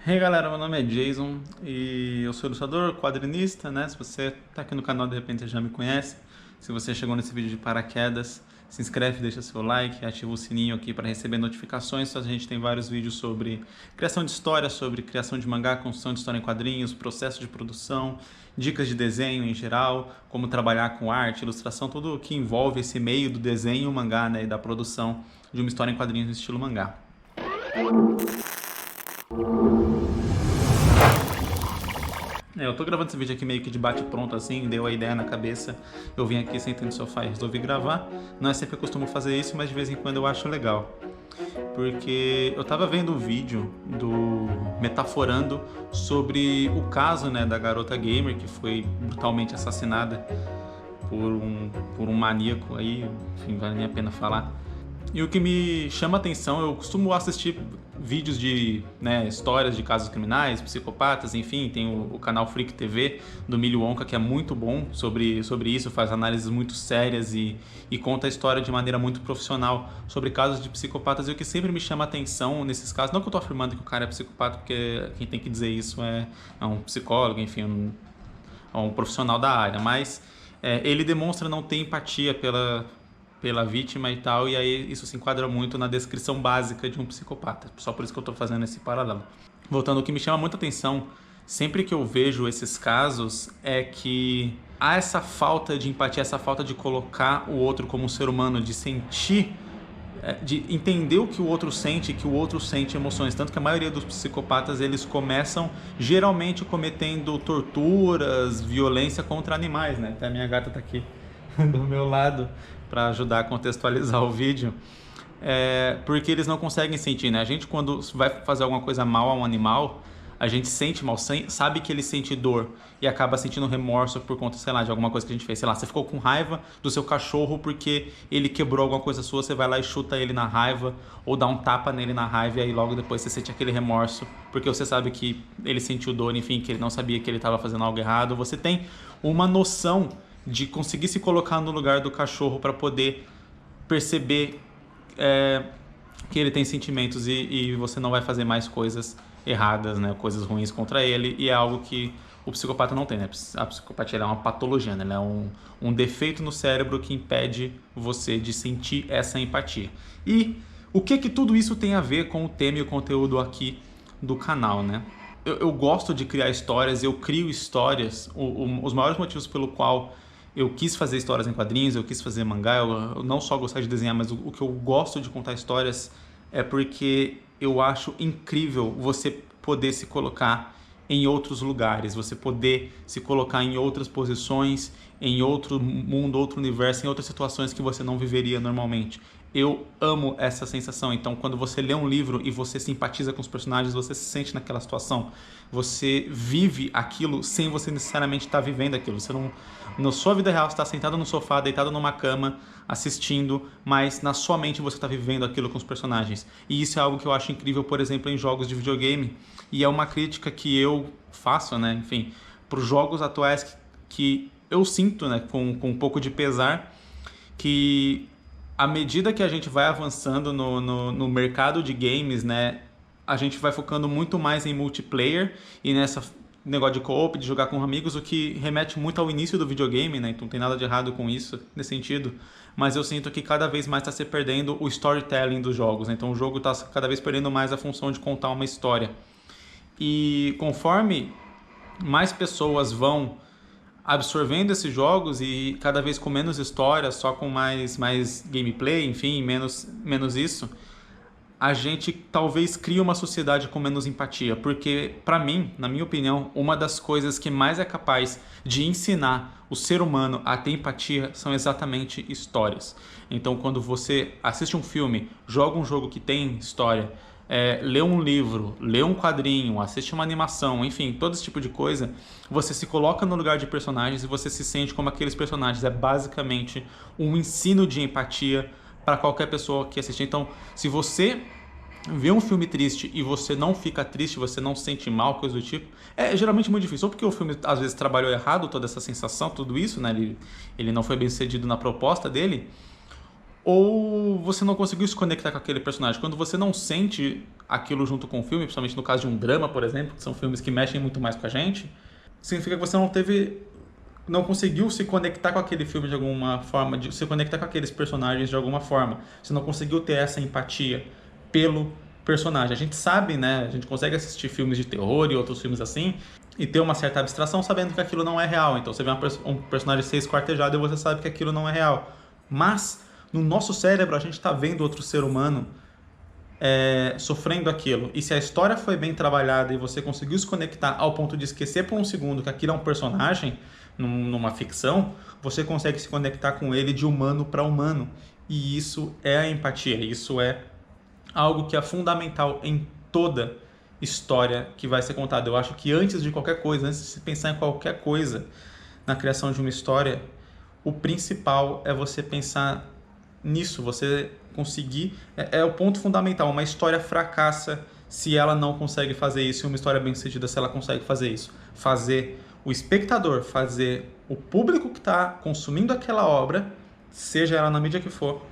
Hey galera, meu nome é Jason e eu sou ilustrador, quadrinista, né? Se você tá aqui no canal, de repente você já me conhece. Se você chegou nesse vídeo de paraquedas, se inscreve, deixa seu like, ativa o sininho aqui para receber notificações. A gente tem vários vídeos sobre criação de história, sobre criação de mangá, construção de história em quadrinhos, processo de produção, dicas de desenho em geral, como trabalhar com arte, ilustração, tudo que envolve esse meio do desenho, mangá, né? E da produção de uma história em quadrinhos no estilo mangá. Eu tô gravando esse vídeo aqui meio que de bate-pronto assim, deu a ideia na cabeça, eu vim aqui sentei no sofá e resolvi gravar. Não é sempre que eu costumo fazer isso, mas de vez em quando eu acho legal. Porque eu tava vendo um vídeo do Metaforando sobre o caso, né, da garota gamer que foi brutalmente assassinada por um maníaco aí, enfim, vale nem a pena falar. E o que me chama a atenção, eu costumo assistir vídeos de, né, histórias de casos criminais, psicopatas, enfim, tem o canal Freak TV do Milho Onca, que é muito bom sobre isso, faz análises muito sérias e conta a história de maneira muito profissional sobre casos de psicopatas. E o que sempre me chama a atenção nesses casos, não que eu tô afirmando que o cara é psicopata, porque quem tem que dizer isso é um psicólogo, enfim, é um profissional da área, mas ele demonstra não ter empatia pela vítima e tal, e aí isso se enquadra muito na descrição básica de um psicopata. Só por isso que eu tô fazendo esse paralelo. Voltando, o que me chama muita atenção sempre que eu vejo esses casos é que há essa falta de empatia, essa falta de colocar o outro como um ser humano, de sentir, de entender o que o outro sente, que o outro sente emoções. Tanto que a maioria dos psicopatas, eles começam geralmente cometendo torturas, violência contra animais, né? Até a minha gata tá aqui do meu lado para ajudar a contextualizar o vídeo, porque eles não conseguem sentir, né? A gente, quando vai fazer alguma coisa mal a um animal, a gente sente mal, sabe que ele sente dor e acaba sentindo remorso por conta, sei lá, de alguma coisa que a gente fez. Sei lá, você ficou com raiva do seu cachorro porque ele quebrou alguma coisa sua, você vai lá e chuta ele na raiva ou dá um tapa nele na raiva e aí logo depois você sente aquele remorso porque você sabe que ele sentiu dor, enfim, que ele não sabia que ele estava fazendo algo errado. Você tem uma noção de conseguir se colocar no lugar do cachorro para poder perceber que ele tem sentimentos e você não vai fazer mais coisas erradas, né, coisas ruins contra ele, e é algo que o psicopata não tem, né? A psicopatia é uma patologia, né? Ela é um defeito no cérebro que impede você de sentir essa empatia. E o que tudo isso tem a ver com o tema e o conteúdo aqui do canal, né? Eu gosto de criar histórias, eu crio histórias. Os maiores motivos pelo qual eu quis fazer histórias em quadrinhos, eu quis fazer mangá, eu não só gostar de desenhar, mas o que eu gosto de contar histórias é porque eu acho incrível você poder se colocar em outros lugares, você poder se colocar em outras posições, em outro mundo, outro universo, em outras situações que você não viveria normalmente. Eu amo essa sensação. Então, quando você lê um livro e você simpatiza com os personagens, você se sente naquela situação. Você vive aquilo sem você necessariamente estar vivendo aquilo. Você não, na sua vida real, você está sentado no sofá, deitado numa cama, assistindo, mas na sua mente você está vivendo aquilo com os personagens. E isso é algo que eu acho incrível, por exemplo, em jogos de videogame. E é uma crítica que eu faço, né, enfim, para os jogos atuais que eu sinto, né, com um pouco de pesar, que à medida que a gente vai avançando no mercado de games, né, a gente vai focando muito mais em multiplayer e nessa negócio de co-op, de jogar com amigos, o que remete muito ao início do videogame, né? Então não tem nada de errado com isso nesse sentido, mas eu sinto que cada vez mais está se perdendo o storytelling dos jogos, né? Então o jogo está cada vez perdendo mais a função de contar uma história. E conforme mais pessoas vão absorvendo esses jogos e cada vez com menos história, só com mais gameplay, enfim, menos isso, a gente talvez crie uma sociedade com menos empatia, porque para mim, na minha opinião, uma das coisas que mais é capaz de ensinar o ser humano a ter empatia são exatamente histórias. Então, quando você assiste um filme, joga um jogo que tem história, lê um livro, lê um quadrinho, assiste uma animação, enfim, todo esse tipo de coisa, você se coloca no lugar de personagens e você se sente como aqueles personagens. É basicamente um ensino de empatia para qualquer pessoa que assistir. Então, se você vê um filme triste e você não fica triste, você não se sente mal, coisa do tipo, é geralmente muito difícil. Ou porque o filme às vezes trabalhou errado, toda essa sensação, tudo isso, né? Ele não foi bem sucedido na proposta dele. ou você não conseguiu se conectar com aquele personagem. Quando você não sente aquilo junto com o filme, principalmente no caso de um drama, por exemplo, que são filmes que mexem muito mais com a gente, significa que você não conseguiu se conectar com aquele filme de alguma forma, se conectar com aqueles personagens de alguma forma. Você não conseguiu ter essa empatia pelo personagem. A gente sabe, né? A gente consegue assistir filmes de terror e outros filmes assim e ter uma certa abstração sabendo que aquilo não é real. Então você vê um personagem ser esquartejado e você sabe que aquilo não é real. Mas no nosso cérebro a gente está vendo outro ser humano sofrendo aquilo. E se a história foi bem trabalhada e você conseguiu se conectar ao ponto de esquecer por um segundo que aquilo é um personagem numa ficção, você consegue se conectar com ele de humano para humano. E isso é a empatia. Isso é algo que é fundamental em toda história que vai ser contada. Eu acho que antes de qualquer coisa, antes de se pensar em qualquer coisa na criação de uma história, o principal é você pensar nisso, você conseguir... É o ponto fundamental. Uma história fracassa se ela não consegue fazer isso, e uma história bem-sucedida se ela consegue fazer isso. Fazer o espectador, fazer o público que está consumindo aquela obra, seja ela na mídia que for,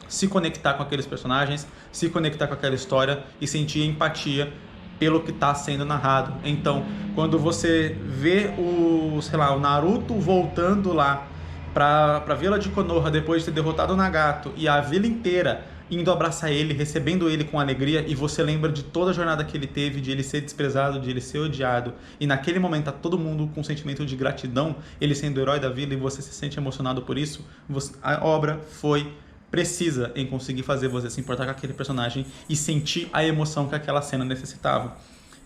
se conectar com aqueles personagens, se conectar com aquela história e sentir empatia pelo que está sendo narrado. Então, quando você vê o Naruto voltando lá para a Vila de Konoha depois de ter derrotado o Nagato e a vila inteira indo abraçar ele, recebendo ele com alegria, e você lembra de toda a jornada que ele teve, de ele ser desprezado, de ele ser odiado, e naquele momento tá todo mundo com um sentimento de gratidão, ele sendo o herói da vila, e você se sente emocionado por isso, a obra foi precisa em conseguir fazer você se importar com aquele personagem e sentir a emoção que aquela cena necessitava.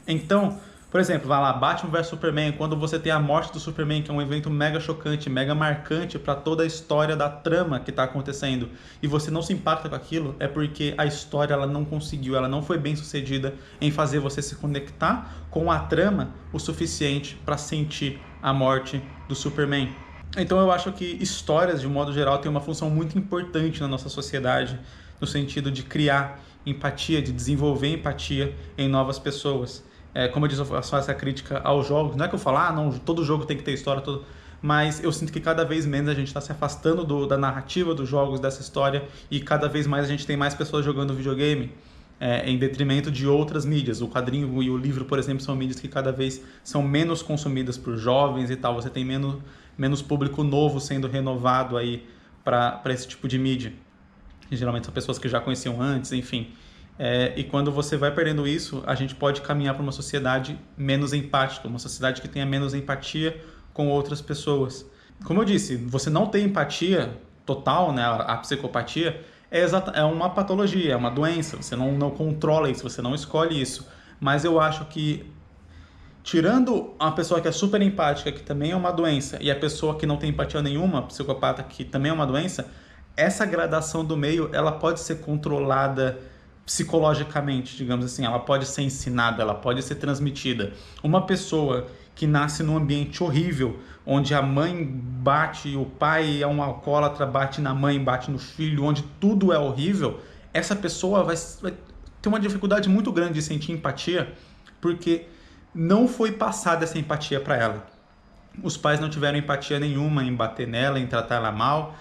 Então, por exemplo, vai lá, Batman vs Superman, quando você tem a morte do Superman, que é um evento mega chocante, mega marcante para toda a história da trama que está acontecendo, e você não se impacta com aquilo, é porque a história ela não conseguiu, ela não foi bem sucedida em fazer você se conectar com a trama o suficiente para sentir a morte do Superman. Então eu acho que histórias, de um modo geral, têm uma função muito importante na nossa sociedade, no sentido de criar empatia, de desenvolver empatia em novas pessoas. Como eu disse, eu faço essa crítica aos jogos. Não é que eu falo, não, todo jogo tem que ter história, mas eu sinto que cada vez menos a gente está se afastando da narrativa dos jogos, dessa história, e cada vez mais a gente tem mais pessoas jogando videogame, em detrimento de outras mídias. O quadrinho e o livro, por exemplo, são mídias que cada vez são menos consumidas por jovens e tal. Você tem menos público novo sendo renovado aí para esse tipo de mídia. E geralmente são pessoas que já conheciam antes, enfim. E quando você vai perdendo isso, a gente pode caminhar para uma sociedade menos empática, uma sociedade que tenha menos empatia com outras pessoas. Como eu disse, você não tem empatia total, né? A psicopatia é uma patologia, é uma doença, você não controla isso, você não escolhe isso. Mas eu acho que, tirando uma pessoa que é super empática, que também é uma doença, e a pessoa que não tem empatia nenhuma, psicopata, que também é uma doença, essa gradação do meio, ela pode ser controlada psicologicamente, digamos assim, ela pode ser ensinada, ela pode ser transmitida. Uma pessoa que nasce num ambiente horrível, onde a mãe bate, o pai é um alcoólatra, bate na mãe, bate no filho, onde tudo é horrível, essa pessoa vai ter uma dificuldade muito grande de sentir empatia, porque não foi passada essa empatia para ela. Os pais não tiveram empatia nenhuma em bater nela, em tratar ela mal,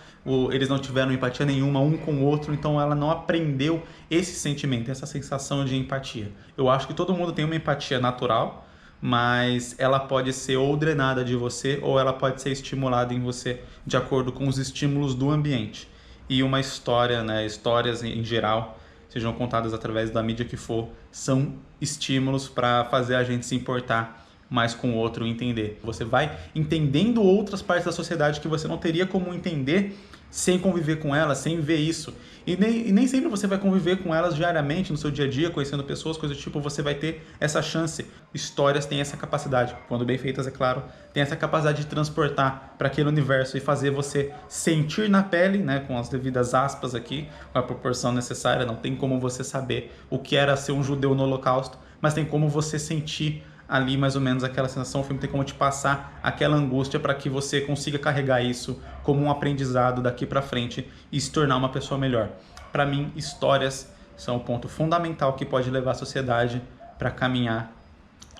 eles não tiveram empatia nenhuma um com o outro, então ela não aprendeu esse sentimento, essa sensação de empatia. Eu acho que todo mundo tem uma empatia natural, mas ela pode ser ou drenada de você, ou ela pode ser estimulada em você de acordo com os estímulos do ambiente. E uma história, né, histórias em geral, sejam contadas através da mídia que for, são estímulos para fazer a gente se importar mais com o outro e entender. Você vai entendendo outras partes da sociedade que você não teria como entender sem conviver com elas, sem ver isso. E nem sempre você vai conviver com elas diariamente, no seu dia a dia, conhecendo pessoas, coisas do tipo, você vai ter essa chance. Histórias têm essa capacidade, quando bem feitas, é claro, tem essa capacidade de transportar para aquele universo e fazer você sentir na pele, né, com as devidas aspas aqui, com a proporção necessária. Não tem como você saber o que era ser um judeu no Holocausto, mas tem como você sentir ali mais ou menos aquela sensação. O filme tem como te passar aquela angústia para que você consiga carregar isso como um aprendizado daqui para frente e se tornar uma pessoa melhor. Para mim, histórias são o ponto fundamental que pode levar a sociedade para caminhar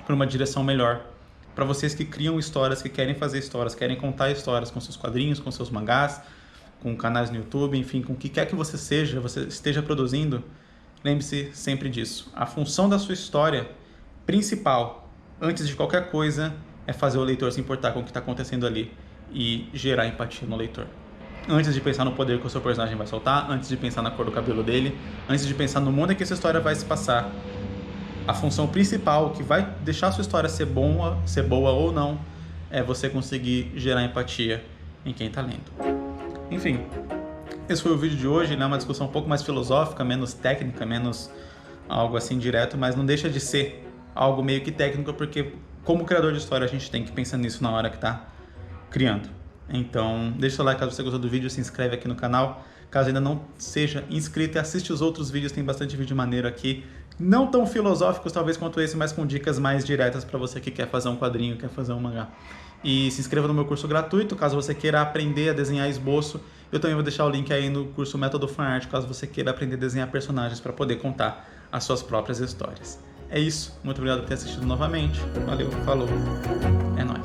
para uma direção melhor. Para vocês que criam histórias, que querem fazer histórias, querem contar histórias com seus quadrinhos, com seus mangás, com canais no YouTube, enfim, com o que quer que você esteja produzindo, lembre-se sempre disso. A função da sua história principal, antes de qualquer coisa, é fazer o leitor se importar com o que está acontecendo ali e gerar empatia no leitor. Antes de pensar no poder que o seu personagem vai soltar, antes de pensar na cor do cabelo dele, antes de pensar no mundo em que essa história vai se passar, a função principal que vai deixar a sua história ser boa ou não, é você conseguir gerar empatia em quem está lendo. Enfim, esse foi o vídeo de hoje, né? Uma discussão um pouco mais filosófica, menos técnica, menos algo assim direto, mas não deixa de ser algo meio que técnico, porque como criador de história a gente tem que pensar nisso na hora que está criando. Então, deixa o seu like caso você gostou do vídeo, se inscreve aqui no canal, caso ainda não seja inscrito, e assiste os outros vídeos, tem bastante vídeo maneiro aqui, não tão filosóficos talvez quanto esse, mas com dicas mais diretas para você que quer fazer um quadrinho, quer fazer um mangá. E se inscreva no meu curso gratuito, caso você queira aprender a desenhar esboço. Eu também vou deixar o link aí no curso Método Fanart, caso você queira aprender a desenhar personagens para poder contar as suas próprias histórias. É isso, muito obrigado por ter assistido novamente, valeu, falou, é nóis.